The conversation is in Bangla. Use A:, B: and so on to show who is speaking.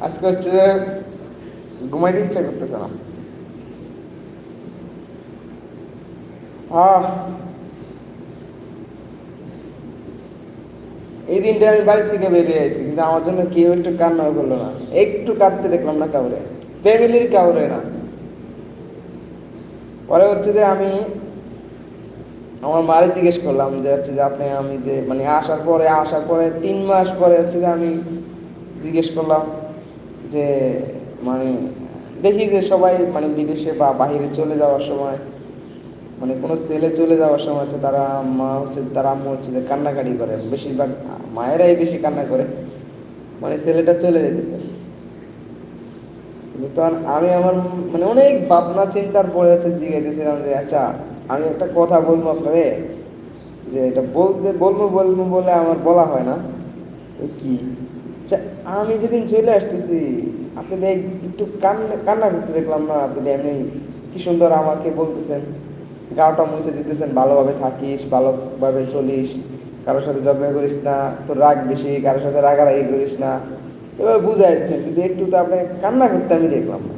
A: আজকে হচ্ছে যে ঘুমাইতে ইচ্ছা করতেছে না। আহ এই দিনটা আমি বাড়ি থেকে বেরিয়ে আইছি, কিন্তু আমার জন্য কেউ একটু কান্নাও করলো না। একটু কাঁদতে দেখলাম না কাউরে, ফ্যামিলির কাউরে না। পরে হচ্ছে যে আমি আমার মারে জিজ্ঞেস করলাম যে হচ্ছে যে আপনি, আমি যে মানে আসার পরে 3 মাস পরে হচ্ছে যে আমি জিজ্ঞেস করলাম যে মানে দেখি যে সবাই মানে বিদেশে বা বাহিরে চলে যাওয়ার সময়, মানে কোনো ছেলে চলে যাওয়ার সময় হচ্ছে তারা মা হচ্ছে তারা আম্মু হচ্ছে যে কান্নাকাটি করে, বেশিরভাগ মায়েরাই বেশি কান্না করে, মানে ছেলেটা চলে যেতেছে। কিন্তু তখন আমি আমার মানে অনেক ভাবনা চিন্তার পরে হচ্ছে জিজ্ঞেসেছিলাম যে আচ্ছা, আমি একটা কথা বলবো আপনারে, যে এটা বলবো বলে আমার বলা হয় না। ওই কি, আচ্ছা, আমি যেদিন চলে আসতেছি আপনি একটু কান্না কান্না করতে দেখলাম না, আপনি এমনি কি সুন্দর আমাকে বলতেছেন, গাওটা মুছে দিতেছেন, ভালোভাবে থাকিস, ভালোভাবে চলিস, কারোর সাথে ঝগড়া করিস না, তোর রাগ বেশি, কারোর সাথে রাগারাগি করিস না, এবার বুঝাই দিচ্ছেন, কিন্তু একটু তো আপনি কান্না করতে আমি দেখলাম না।